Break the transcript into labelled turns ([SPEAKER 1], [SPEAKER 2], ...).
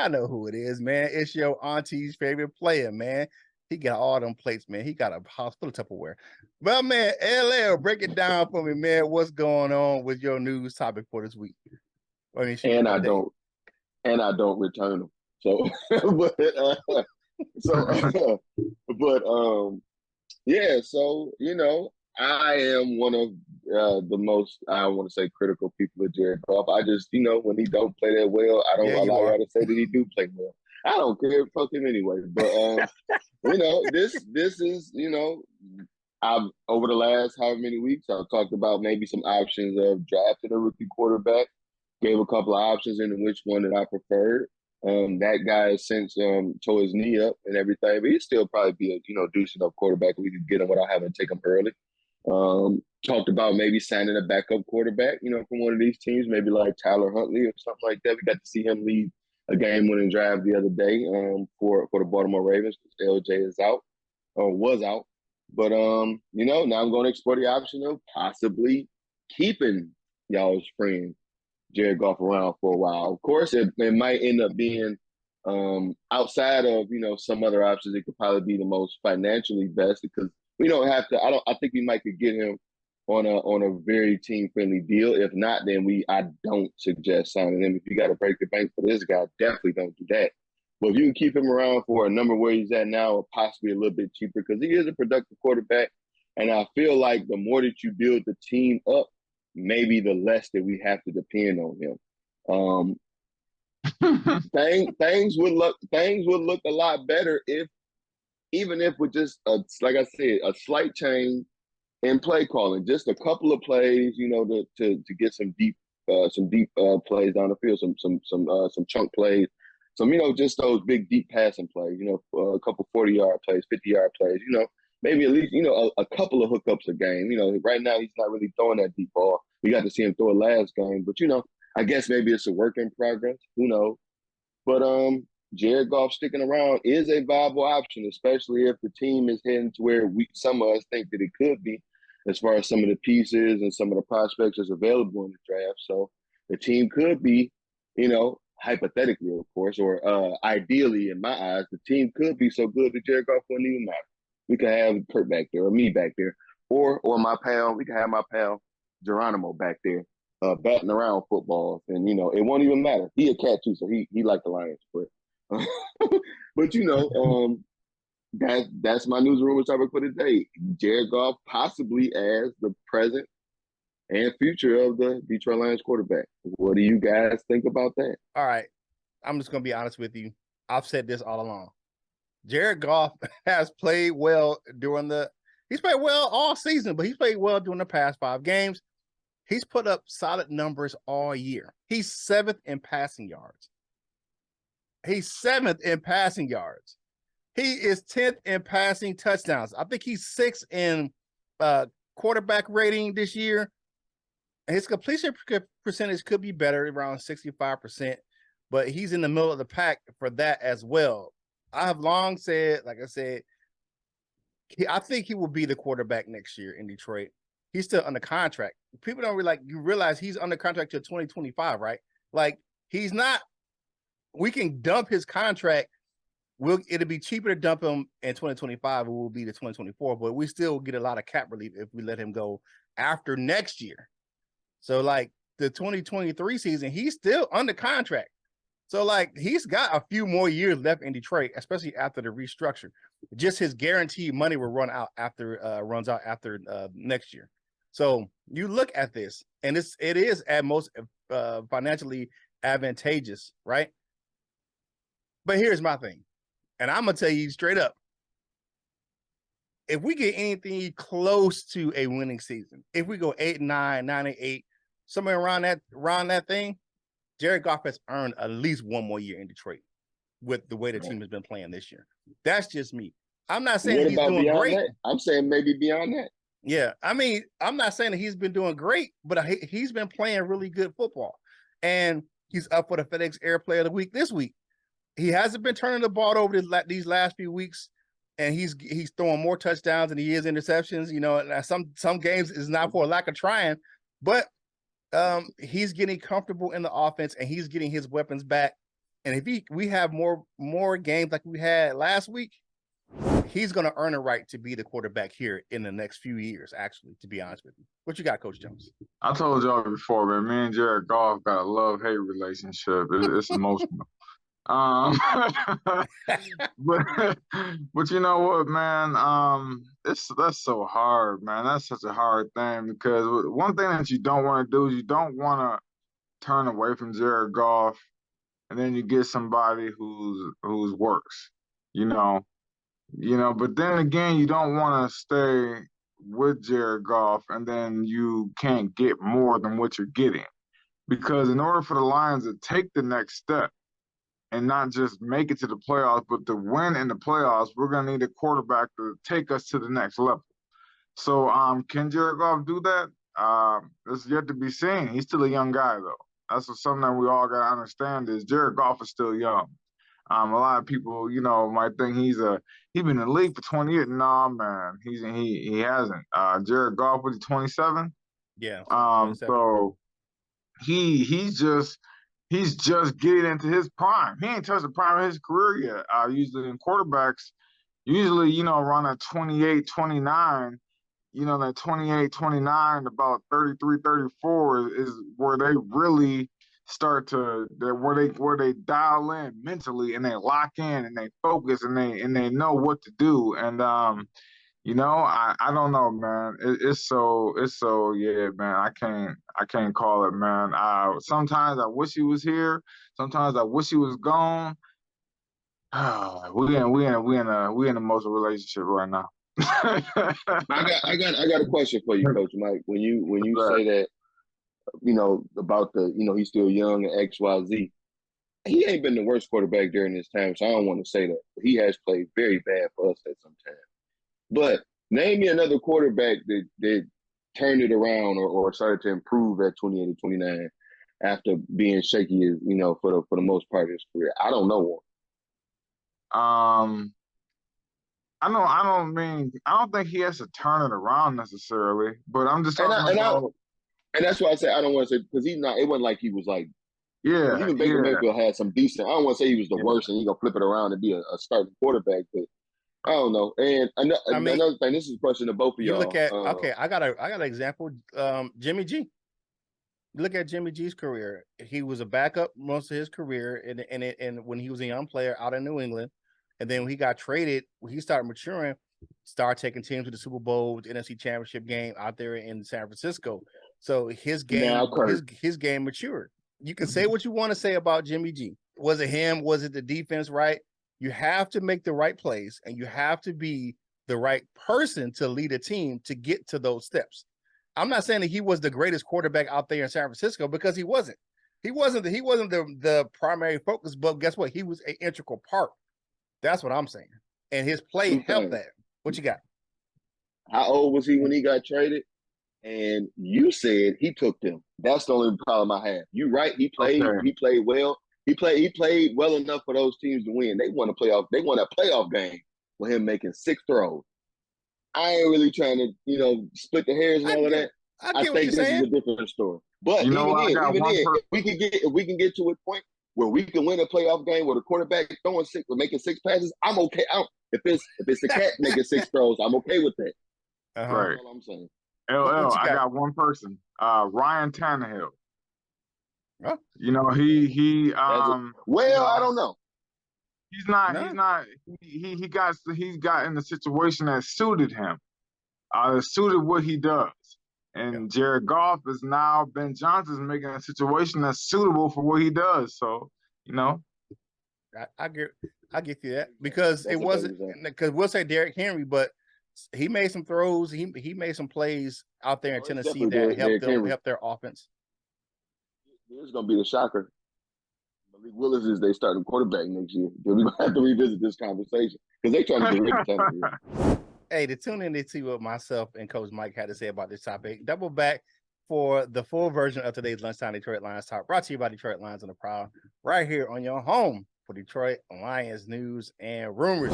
[SPEAKER 1] I know who it is, man. It's your auntie's favorite player, man. He got all them plates, man. He got a house full of Tupperware. Well, man, LL, break it down for me, man. What's going on with your news topic for this week? I mean,
[SPEAKER 2] and I don't return them. So, but yeah. So I am one of the most, I want to say, critical people of Jared Goff. I just when he don't play that well, I don't
[SPEAKER 1] Yeah, you
[SPEAKER 2] allow
[SPEAKER 1] are.
[SPEAKER 2] y'all to say that he do play well. I don't care, fuck him anyway. But this is I've over the last however many weeks I've talked about maybe some options of drafting a rookie quarterback. Gave a couple of options in which one that I preferred. That guy has since tore his knee up and everything, but he'd still probably be a decent enough quarterback if we could get him without having to take him early. Talked about maybe signing a backup quarterback, from one of these teams, maybe like Tyler Huntley or something like that. We got to see him lead a game-winning drive the other day for the Baltimore Ravens because LJ is out or was out. But now I'm going to explore the option of possibly keeping y'all's friend Jared Goff around for a while. Of course, it might end up being outside of some other options. It could probably be the most financially best because we don't have to. I think we might could get him on a very team friendly deal. If not, then I don't suggest signing him. If you got to break the bank for this guy, definitely don't do that. But if you can keep him around for a number where he's at now, or possibly a little bit cheaper, because he is a productive quarterback, and I feel like the more that you build the team up, maybe the less that we have to depend on him. Things would look a lot better even if with just like I said, a slight change in play calling, just a couple of plays, to get some deep plays down the field, some chunk plays, just those big deep passing plays, a couple 40-yard plays, 50-yard plays, maybe at least, a couple of hookups a game. Right now he's not really throwing that deep ball. We got to see him throw it last game, but I guess maybe it's a work in progress. Who knows? But Jared Goff sticking around is a viable option, especially if the team is heading to where some of us think that it could be, as far as some of the pieces and some of the prospects that's available in the draft. So the team could be, hypothetically, of course, or ideally in my eyes, the team could be so good that Jared Goff wouldn't even matter. We could have Curt back there or me back there, or my pal. We could have my pal Geronimo back there, batting around footballs, and it won't even matter. He a cat too, so he liked the Lions, but that's my news rumor topic for today. Jared Goff possibly as the present and future of the Detroit Lions quarterback. What do you guys think about that?
[SPEAKER 1] All right, I'm just gonna be honest with you. I've said this all along. Jared Goff has played well he's played well all season, but he's played well during the past 5 games. He's put up solid numbers all year. He's 7th in passing yards. He's 7th in passing yards. He is 10th in passing touchdowns. I think he's 6th in quarterback rating this year. His completion percentage could be better, around 65%, but he's in the middle of the pack for that as well. I have long said, like I said, I think he will be the quarterback next year in Detroit. He's still under contract. People don't realize he's under contract till 2025, right? Like, he's not, we can dump his contract. It'll be cheaper to dump him in 2025. It will be the 2024, but we still get a lot of cap relief if we let him go after next year. So like the 2023 season, he's still under contract. So like he's got a few more years left in Detroit, especially after the restructure. Just his guaranteed money will runs out after next year. So you look at this, and it is at most financially advantageous, right? But here's my thing, and I'm gonna tell you straight up: if we get anything close to a winning season, if we go 8-9, 9-8, somewhere around that thing, Jared Goff has earned at least one more year in Detroit with the way the team has been playing this year. That's just me. I'm not saying he's doing great.
[SPEAKER 2] That? I'm saying maybe beyond that.
[SPEAKER 1] Yeah, I mean, I'm not saying that he's been doing great, but he's been playing really good football, and he's up for the FedEx Air Player of the Week this week. He hasn't been turning the ball over these last few weeks, and he's throwing more touchdowns than he is interceptions. Some games is not for a lack of trying, but he's getting comfortable in the offense, and he's getting his weapons back. And if we have more games like we had last week, he's going to earn a right to be the quarterback here in the next few years, actually, to be honest with you. What you got, Coach Jones?
[SPEAKER 3] I told y'all before, man, me and Jared Goff got a love-hate relationship. It's emotional. But you know what, man? That's so hard, man. That's such a hard thing because one thing that you don't want to do is you don't want to turn away from Jared Goff, and then you get somebody who's worse, you know. But then again, you don't want to stay with Jared Goff, and then you can't get more than what you're getting, because in order for the Lions to take the next step and not just make it to the playoffs, but to win in the playoffs, we're going to need a quarterback to take us to the next level. So can Jared Goff do that? It's yet to be seen. He's still a young guy, though. That's something that we all got to understand is Jared Goff is still young. A lot of people, might think he's been in the league for 20 years. Nah, man, he hasn't. Jared Goff, was he 27?
[SPEAKER 1] Yeah.
[SPEAKER 3] 27. So he's just getting into his prime. He ain't touched the prime of his career yet. Usually in quarterbacks, around that 28, 29, that 28, 29, about 33, 34 is where they really start to where they dial in mentally and they lock in and they focus and they know what to do. And I don't know, man. It's so yeah, man. I can't call it, man. Sometimes I wish he was here. Sometimes I wish he was gone. We in an emotional relationship right now.
[SPEAKER 2] I got a question for you, Coach Mike. When you say that, about he's still young and XYZ. He ain't been the worst quarterback during this time, so I don't want to say that. But he has played very bad for us at some time. But name me another quarterback that turned it around or started to improve at 28 or 29 after being shaky, for the most part of his career. I don't know one.
[SPEAKER 3] I don't think he has to turn it around necessarily, but I'm just talking about.
[SPEAKER 2] And that's why I said I don't want to say because he's not. It wasn't like he was like.
[SPEAKER 3] Yeah.
[SPEAKER 2] Even Baker Mayfield had some decent. I don't want to say he was the worst and he's gonna flip it around and be a starting quarterback, but I don't know. And another thing, this is a question to both of y'all.
[SPEAKER 1] You look at I got an example. Jimmy G. Look at Jimmy G's career. He was a backup most of his career, and when he was a young player out in New England, and then when he got traded, when he started maturing, started taking teams to the Super Bowl, the NFC Championship game out there in San Francisco. So his game, his game matured. You can say what you want to say about Jimmy G. Was it him? Was it the defense? Right? You have to make the right plays, and you have to be the right person to lead a team to get to those steps. I'm not saying that he was the greatest quarterback out there in San Francisco because he wasn't. He wasn't the primary focus, but guess what? He was an integral part. That's what I'm saying. And his play helped that. What you got?
[SPEAKER 2] How old was he when he got traded? And you said he took them. That's the only problem I have. You right. He played. Okay. He played well. He played well enough for those teams to win. They won a playoff game with him making 6 throws. I ain't really trying to, split the hairs and all of that. I think this is a different story. But even then, if we can get to a point where we can win a playoff game where the quarterback making 6 passes, I'm okay. If it's the cat making 6 throws, I'm okay with that.
[SPEAKER 3] Right.
[SPEAKER 2] That's all I'm saying.
[SPEAKER 3] I got one person. Ryan Tannehill.
[SPEAKER 1] Huh?
[SPEAKER 3] He
[SPEAKER 2] I don't know.
[SPEAKER 3] He's not. He got in a situation that suited him. That suited what he does. And Jared Goff is now Ben Johnson's making a situation that's suitable for what he does. So
[SPEAKER 1] I get you that because it wasn't because we'll say Derrick Henry, but he made some throws. He made some plays out there in Tennessee that helped their offense.
[SPEAKER 2] This is gonna be the shocker. Malik Willis is their starting quarterback next year. We're gonna have to revisit this conversation because they trying to get rid of Tannehill.
[SPEAKER 1] Hey, to tune in to see what myself and Coach Mike had to say about this topic, double back for the full version of today's Lunchtime Detroit Lions Talk, brought to you by Detroit Lions on the Prowl, right here on your home for Detroit Lions news and rumors.